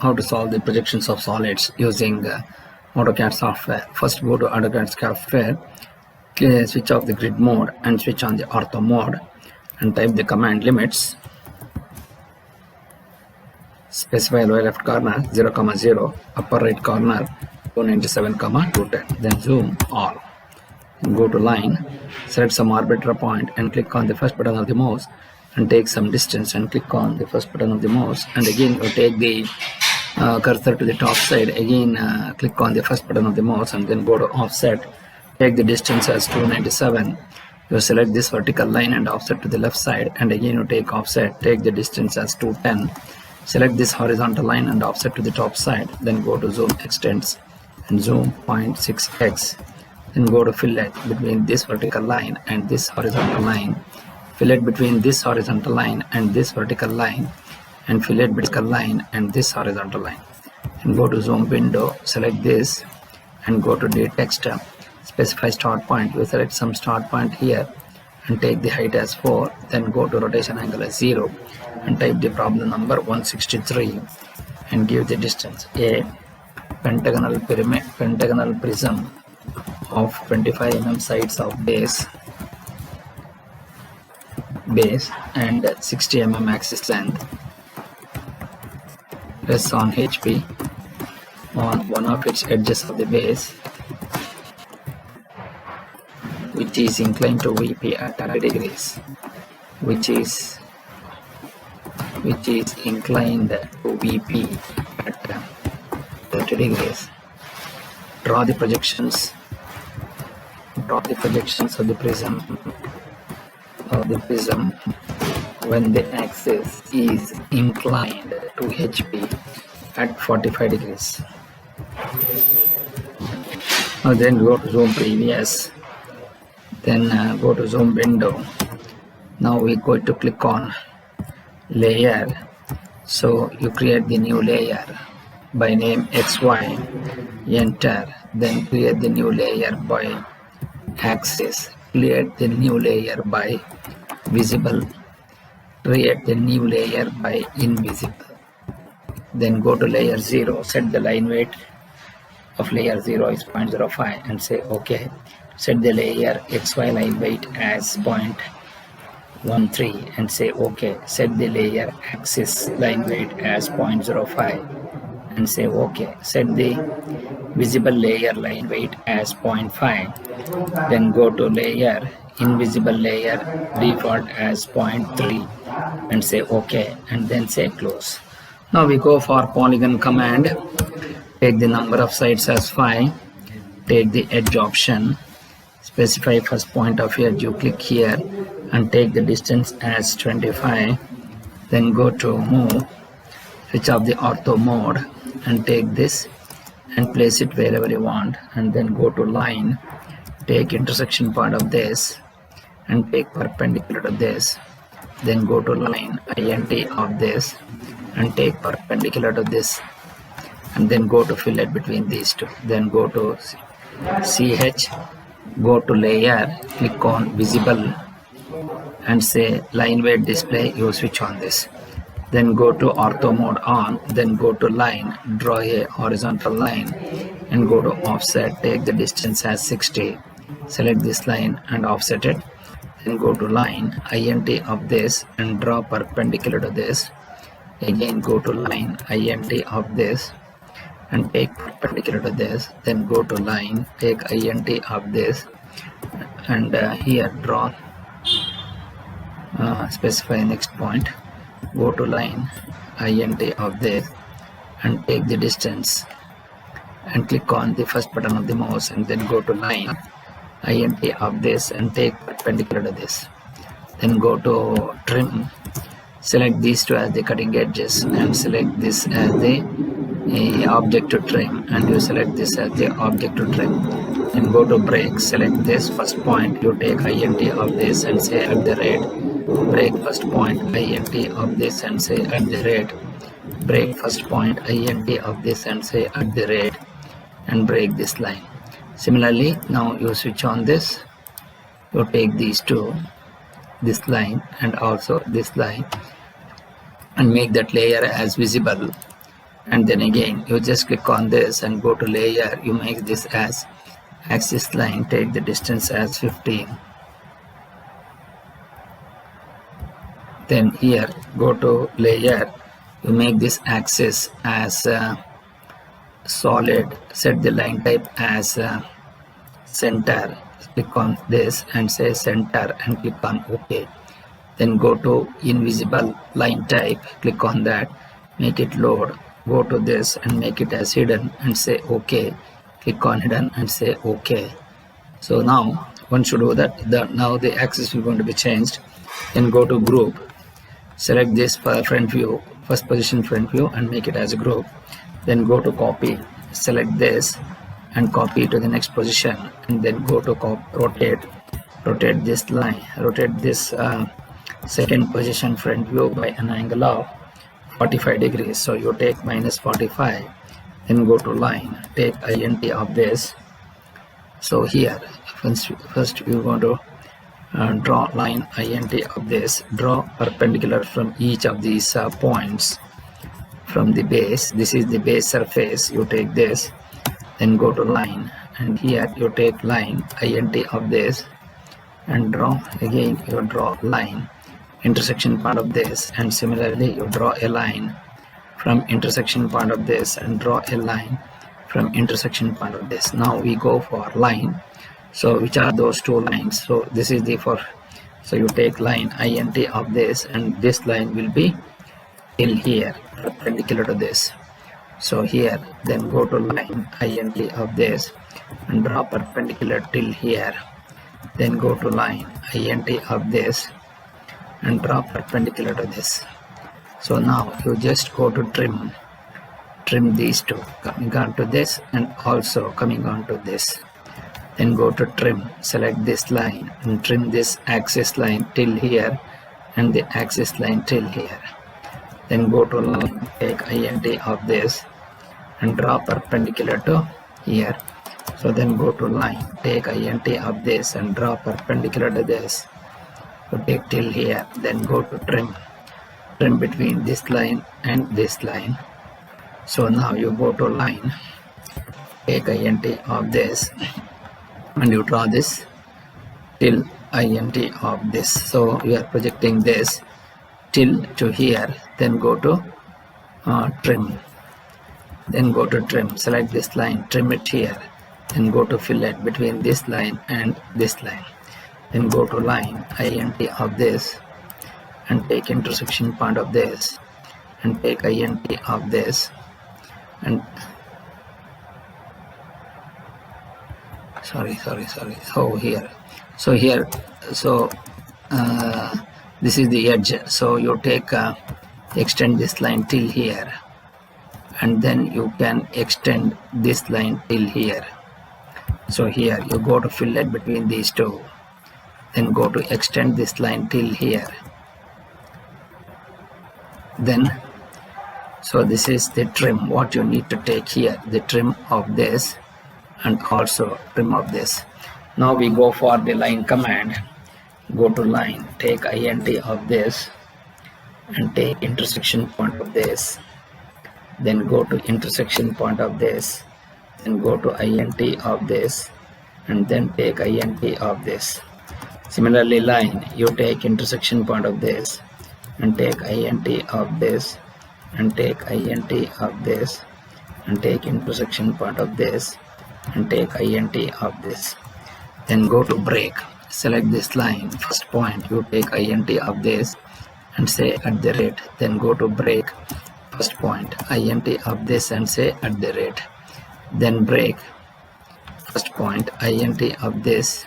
how to solve the projections of solids using AutoCAD software. First, go to AutoCAD software, switch off the grid mode and switch on the ortho mode and type the command limits. Specify lower left corner 0, 0, upper right corner 297, 210. Then zoom all. Go to line, select some arbitrary point and click on the first button of the mouse and take some distance and click on the first button of the mouse, and again you take the cursor to the top side, again click on the first button of the mouse and then go to offset, take the distance as 297. You select this vertical line and offset to the left side, and again you take offset, take the distance as 210. Select this horizontal line and offset to the top side, then go to zoom extents and zoom 0.6x. Then go to fillet between this vertical line and this horizontal line, fillet between this horizontal line and this vertical line, and fillet vertical line and this horizontal line. And go to zoom window, select this and go to the text, specify start point. You select some start point here and take the height as 4, then go to rotation angle as 0 and type the problem number 163 and give the distance. A pentagonal prism of 25 mm sides of base and 60 mm axis length rests on HP on one of its edges of the base, which is inclined to VP at 30 degrees, which is inclined to VP at 30 degrees. Draw the projections of the prism when the axis is inclined to HP at 45 degrees. Now then go to zoom previous, then go to zoom window. Now we go to click on layer, so you create the new layer by name XY, enter, then create the new layer by axis, create the new layer by visible, create the new layer by invisible. Then go to layer 0, set the line weight of layer 0 is 0.05 and say OK. Set the layer XY line weight as 0.13 and say OK. Set the layer axis line weight as 0.05 and say OK. Set the visible layer line weight as 0.5. Then go to layer, invisible layer default as 0.3 and say OK, and then say close. Now we go for polygon command. Take the number of sides as 5, take the edge option, specify first point of edge, you click here and take the distance as 25, then go to move, switch off the ortho mode and take this and place it wherever you want, and then go to line, take intersection part of this and take perpendicular to this, then go to line int of this and take perpendicular to this, and then go to fillet between these two, then go to ch, go to layer, click on visible and say line weight display, you switch on this, then go to ortho mode on, then go to line, draw a horizontal line and go to offset, take the distance as 60, select this line and offset it, then go to line int of this and draw perpendicular to this, again go to line int of this and take perpendicular to this, then go to line, take int of this and here draw, specify next point, go to line int of this and take the distance and click on the first button of the mouse and then go to line int of this and take perpendicular to this, then go to trim, select these two as the cutting edges and select this as the object to trim, and you select this as the object to trim, then go to break, select this first point, you take int of this and say at the rate, break first point int of this and say at the rate, break first point int of this and say at the rate, and break this line. Similarly, now you switch on this, you take these two, this line and also this line, and make that layer as visible and then again you just click on this and go to layer. You make this as axis line, take the distance as 15. Then here go to layer, you make this axis as solid, set the line type as center, click on this and say center and click on OK. Then go to invisible line type, click on that, make it load, go to this and make it as hidden and say OK. Click on hidden and say OK. So now once you do that, now the axis is going to be changed. Then go to group, select this front view, first position front view and make it as a group. Then go to copy, select this and copy to the next position, and then go to rotate this line, rotate this second position front view by an angle of 45 degrees. So you take -45, then go to line, take int of this. So here first you want to draw line int of this, draw perpendicular from each of these points from the base. This is the base surface, you take this, then go to line and here you take line int of this and draw, again you draw line intersection part of this, and similarly you draw a line from intersection part of this and draw a line from intersection part of this. Now we go for line. So which are those two lines? So this is the so you take line int of this and this line will be till here perpendicular to this. So here then go to line int of this and draw perpendicular till here, then go to line int of this and draw perpendicular to this. So now you just go to trim these two, coming on to this and also coming on to this. Then go to trim, select this line and trim this axis line till here and the axis line till here. Then go to line, take int of this and draw perpendicular to here. So then go to line, take int of this and draw perpendicular to this. So take till here, then go to trim between this line and this line. So now you go to line, take int of this and you draw this till int of this. So we are projecting this till to here, then go to trim, then go to trim, select this line, trim it here, then go to fillet between this line and this line, then go to line int of this and take intersection point of this and take int of this and sorry so this is the edge. So you take extend this line till here and then you can extend this line till here. So here you go to fillet between these two, then go to extend this line till here. Then so this is the trim what you need to take here, the trim of this and also trim of this. Now we go for the line command. Go to line, take int of this and take intersection point of this, then go to intersection point of this, then go to int of this and then take int of this. Similarly line, you take intersection point of this and take int of this and take int of this and take intersection point of this and take int of this. Then go to break, select this line, first point you take int of this and say at the rate, then go to break, first point int of this and say at the rate, then break, first point int of this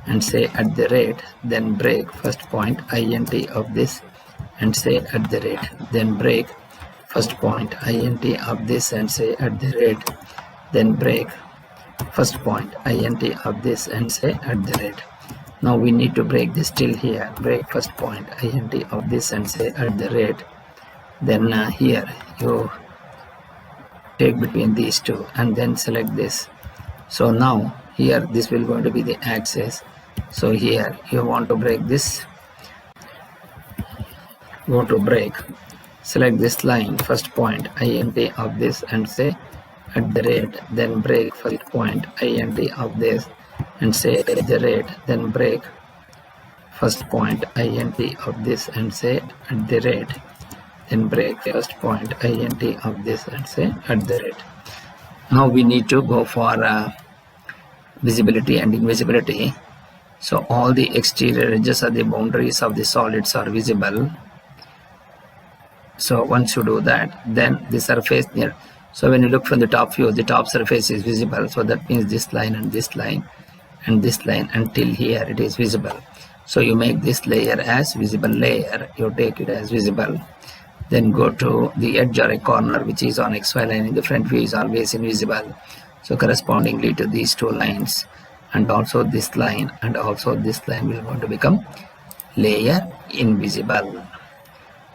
and say at the rate, then break, first point int of this and say at the rate, then break, first point int of this and say at the rate, then break, first point int of this and say at the rate. Now we need to break this till here, break first point int of this and say at the rate, then here you take between these two and then select this. So now here this will going to be the axis. So here you want to break this, go to break, select this line, first point int of this and say at the rate, then break first point int of this and say at the rate, then break first point int of this and say at the rate, then break first point int of this and say at the rate. Now we need to go for visibility and invisibility. So all the exterior edges of the boundaries of the solids are visible. So once you do that, then the surface near, so when you look from the top view, the top surface is visible. So that means this line and this line and this line until here it is visible. So you make this layer as visible layer, you take it as visible. Then go to the edge or a corner which is on XY line in the front view is always invisible. So correspondingly to these two lines and also this line and also this line will going to become layer invisible.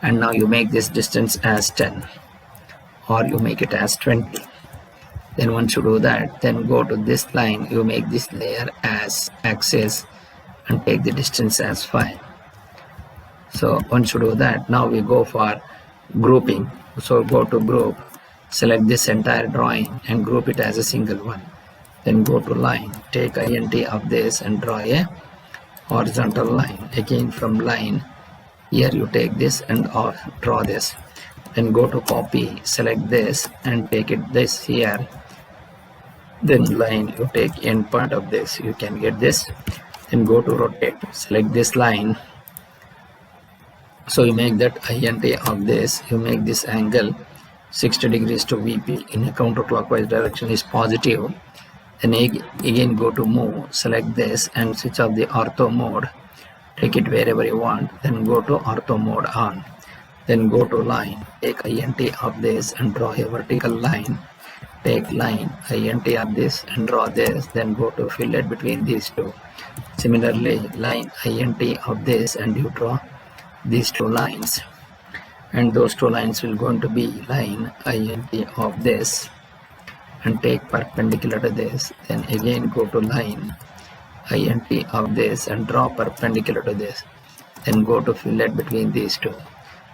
And now you make this distance as 10 or you make it as 20. Then once you do that, then go to this line, you make this layer as axis and take the distance as 5. So once you do that, now we go for grouping. So go to group, select this entire drawing and group it as a single one. Then go to line, take int of this and draw a horizontal line. Again from line, here you take this and draw this. Then go to copy, select this and take it this here. Then line, you take end part of this, you can get this. Then go to rotate, select this line. So you make that int of this, you make this angle 60 degrees to VP in a counterclockwise direction is positive. Then again go to move, select this and switch off the ortho mode. Take it wherever you want, then go to ortho mode on. Then go to line, take int of this and draw a vertical line. Take line, int of this and draw this, then go to fillet between these two. Similarly, line int of this and you draw these two lines. And those two lines will going to be line int of this and take perpendicular to this. Then again go to line int of this and draw perpendicular to this. Then go to fillet between these two.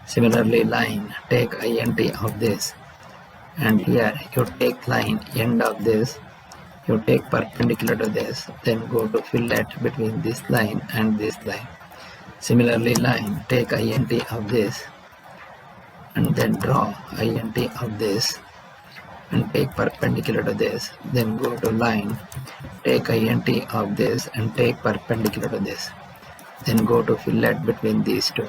Similarly, line, take int of this and here you take line end of this, you take perpendicular to this, then go to fillet between this line and this line. Similarly, line, take int of this and then draw int of this and take perpendicular to this. Then go to line, take int of this and take perpendicular to this. Then go to fillet between these two.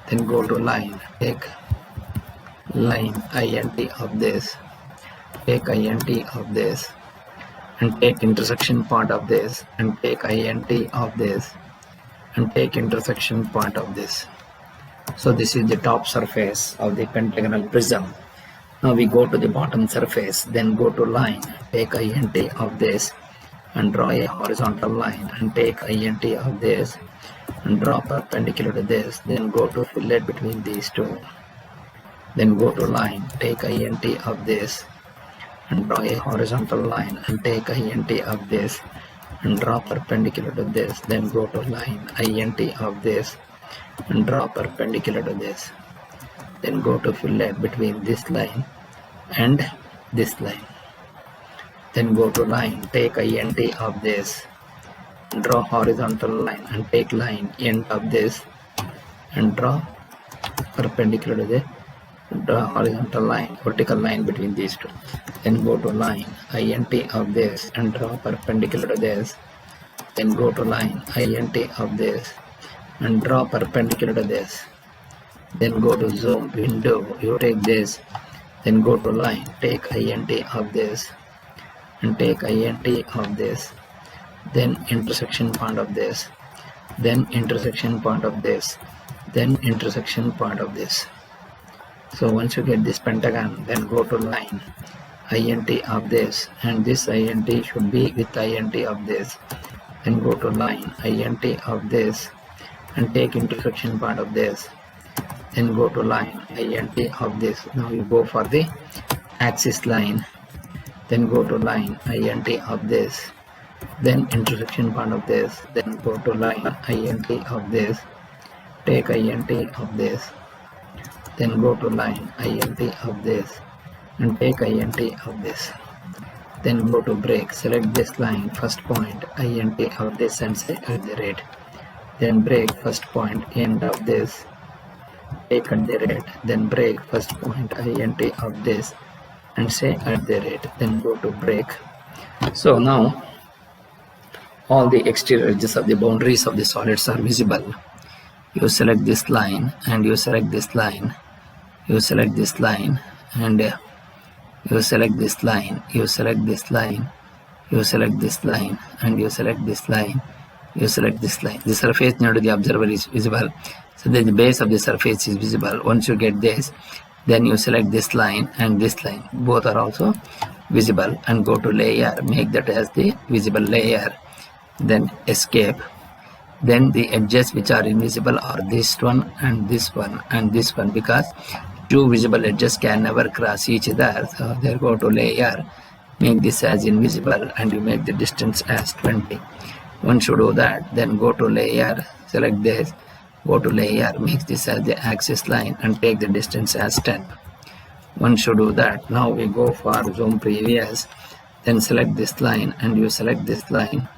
Then go to line, take line int of this, take int of this and take intersection part of this and take int of this and take intersection part of this. So this is the top surface of the pentagonal prism. Now we go to the bottom surface, then go to line, take int of this and draw a horizontal line and take int of this and draw perpendicular to this. Then go to fillet between these two. Then go to line, take int of this and draw a horizontal line and take int of this and draw perpendicular to this. Then go to line, int of this and draw perpendicular to this. Then go to fillet between this line and this line. Then go to line, take int of this, draw horizontal line and take line end of this and draw perpendicular to this, draw horizontal line, vertical line between these two. Then go to line, int of this and draw perpendicular to this. Then go to line, int of this and draw perpendicular to this. Then go to zoom window, you take this, then go to line, take int of this and take int of this, then intersection part of this, then intersection part of this, then intersection part of this. So once you get this pentagon, then go to line, int of this and this int should be with int of this. Then go to line, int of this and take intersection part of this. Then go to line, int of this. Now you go for the axis line. Then go to line, int of this. Then intersection part of this. Then go to line, int of this. Take int of this. then go to line int of this and take int of this. Then go to break, select this line, first point, int of this and say at the rate. Then break first point, end of this, take at the rate. Then break first point, int of this and say at the rate. Then go to break. So now all the exterior edges of the boundaries of the solids are visible. You select this line and you select this line. You select this line and you select this line, you select this line, you select this line, and you select this line, you select this line. The surface near to the observer is visible. So then the base of the surface is visible. Once you get this, then you select this line and this line. Both are also visible, and go to layer, make that as the visible layer. Then escape. Then the edges which are invisible are this one and this one and this one, because two visible edges can never cross each other. So there, go to layer, make this as invisible, and you make the distance as 20. Once you do that, then go to layer, select this, go to layer, make this as the axis line and take the distance as 10. Once you do that, now we go for zoom previous, then select this line and you select this line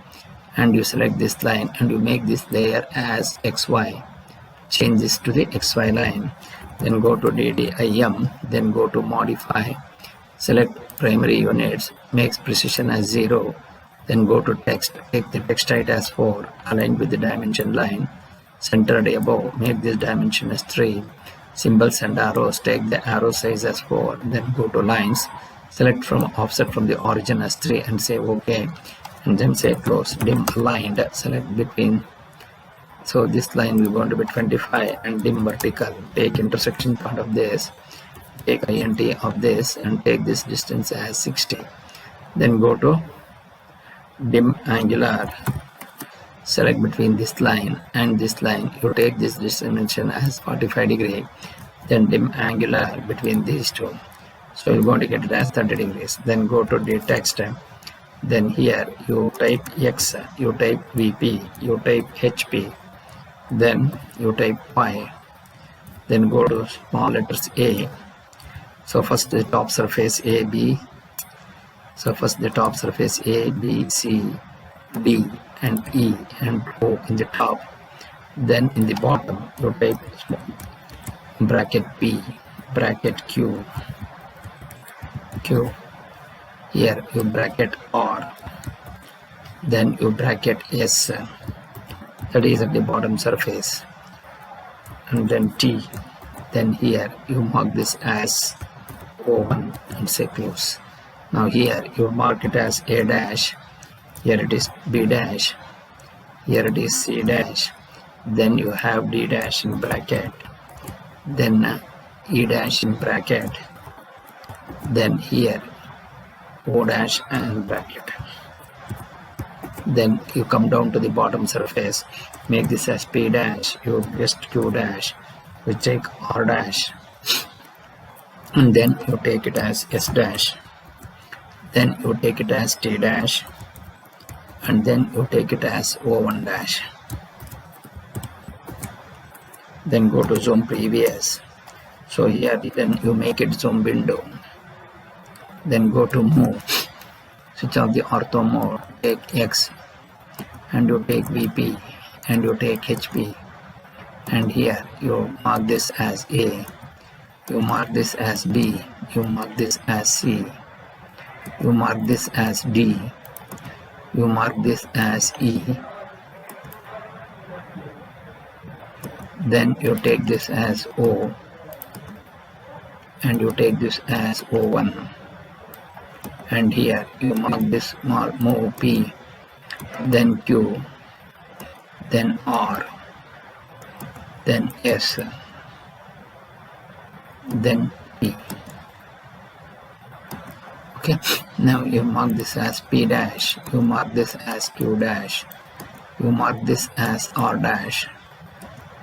and you select this line and you make this layer as XY. Change this to the XY line. Then go to DDIM, then go to modify, select primary units, makes precision as 0, then go to text, take the text height as 4, align with the dimension line, centered above, make this dimension as 3, symbols and arrows, take the arrow size as 4, then go to lines, select from offset from the origin as 3 and say OK, and then say close, dim aligned, select between. So this line is going to be 25 and dim vertical. Take intersection part of this, take int of this and take this distance as 60. Then go to dim angular, select between this line and this line. You take this dimension as 45 degree. Then dim angular between these two. So you're going to get it as 30 degrees. Then go to the text. Then here you type X, you type VP, you type HP. Then you type Y, then go to small letters A. So first the top surface A, B. So first the top surface A, B, C, D and E and O in the top. Then in the bottom you type bracket P, bracket Q, Q. Here you bracket R. Then you bracket S. That is at the bottom surface, and then T. Then here you mark this as O1 and say close. Now here you mark it as A dash, here it is B dash, here it is C dash, then you have D dash in bracket, then E dash in bracket, then here O dash and bracket. Then you come down to the bottom surface, make this as P dash, you just Q dash, you take R dash, and then you take it as S dash, then you take it as T dash, and then you take it as O1 dash. Then go to zoom previous. So here then you make it zoom window. Then go to move, switch off the ortho mode, take X and you take VP and you take HP, and here you mark this as A, you mark this as B, you mark this as C, you mark this as D, you mark this as E, then you take this as O and you take this as O1, and here you mark this move P, then Q, then R, then S, then P. Okay, now you mark this as P dash, you mark this as Q dash, you mark this as R dash,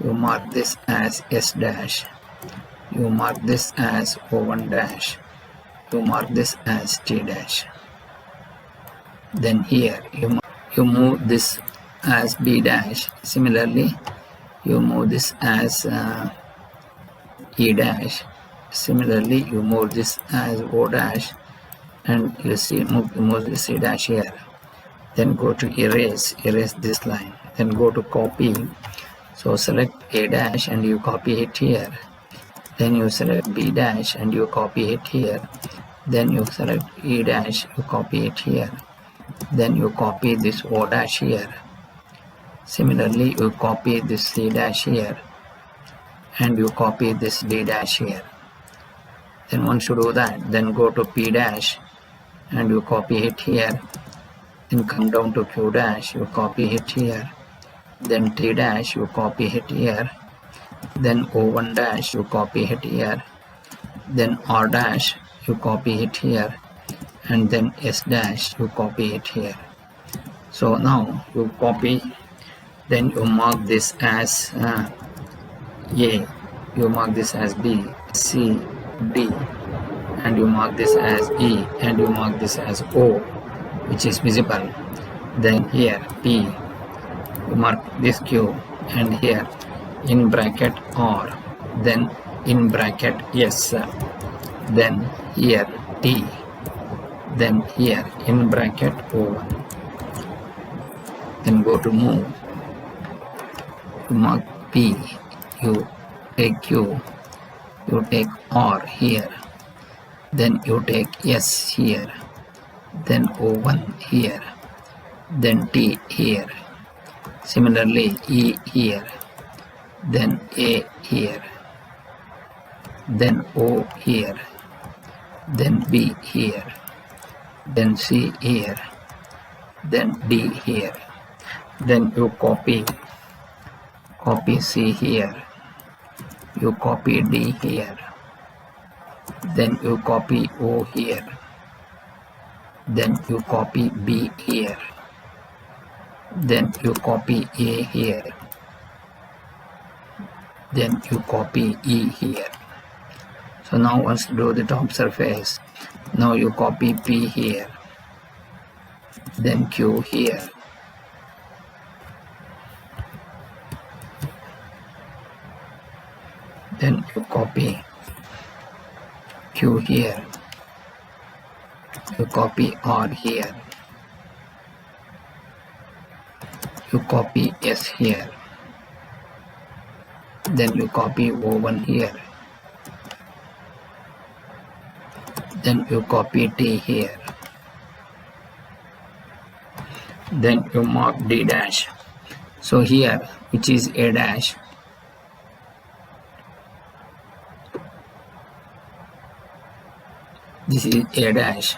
you mark this as S dash, you mark this as O1 dash, you mark this as T dash. Then here you move this as B dash. Similarly, you move this as E dash. Similarly, you move this as O dash, and you see move this E dash here. Then go to erase this line. Then go to copy. So select A dash and you copy it here. Then you select B dash and you copy it here. Then you select E dash, you copy it here. Then you copy this O dash here. Similarly, you copy this C dash here, and you copy this D dash here. Then once you do that, then go to P dash and you copy it here. Then come down to Q dash, you copy it here. Then T dash, you copy it here. Then O1 dash, you copy it here. Then R dash, you copy it here. And then S dash, you copy it here. So now you copy, then you mark this as A, you mark this as B, C, D, and you mark this as E, and you mark this as O, which is visible. Then here P, you mark this Q, and here in bracket R, then in bracket S, then here T, then here in bracket O1. Then go to move, you mark P, you take Q, you take R here, then you take S here, then O1 here, then T here. Similarly, E here, then A here, then O here, then B here, then C here, then D here. Then you copy C here, you copy D here, then you copy O here, then you copy B here, then you copy A here, then you copy E here. So now once you do the top surface, now you copy P here, then Q here, then you copy Q here, you copy R here, you copy S here, then you copy O1 here, then you copy T here, then you mark D dash. So here, which is A dash, this is A dash,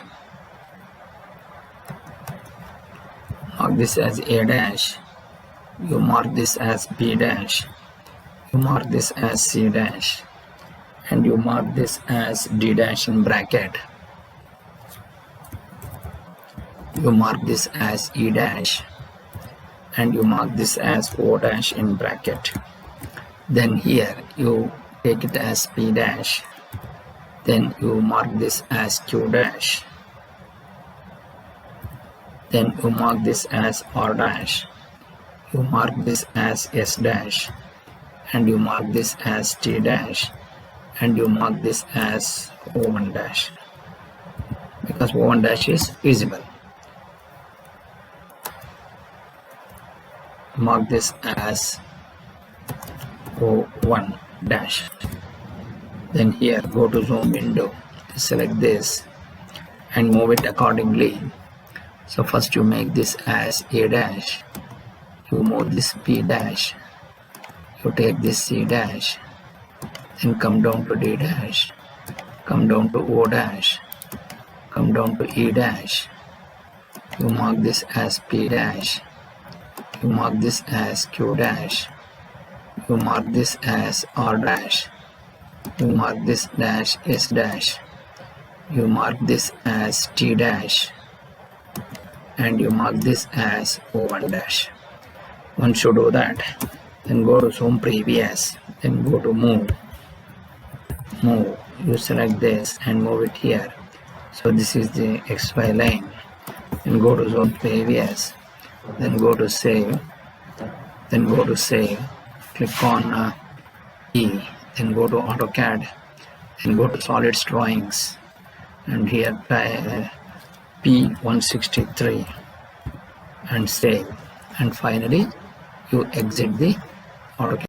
mark this as A dash, you mark this as B dash, you mark this as C dash, and you mark this as D dash in bracket, you mark this as E dash, and you mark this as O dash in bracket. Then here you take it as P dash, then you mark this as Q dash, then you mark this as R dash, you mark this as S dash, and you mark this as T dash, and you mark this as O1 dash, because O1 dash is visible. Mark this as O1 dash. Then here go to zoom window, select this and move it accordingly. So first you make this as A dash, you move this P dash, you take this C dash, then come down to D dash, come down to O dash, come down to E dash, you mark this as P dash, you mark this as Q dash, you mark this as R dash, you mark this dash S dash, you mark this as T dash, and you mark this as O1 dash. Once you do that, then go to zoom previous, then go to move, you select this and move it here. So this is the XY line. Then go to zoom previous, then go to save, click on E, then go to AutoCAD, then go to Solids Drawings, and here try P163 and save, and finally you exit the AutoCAD.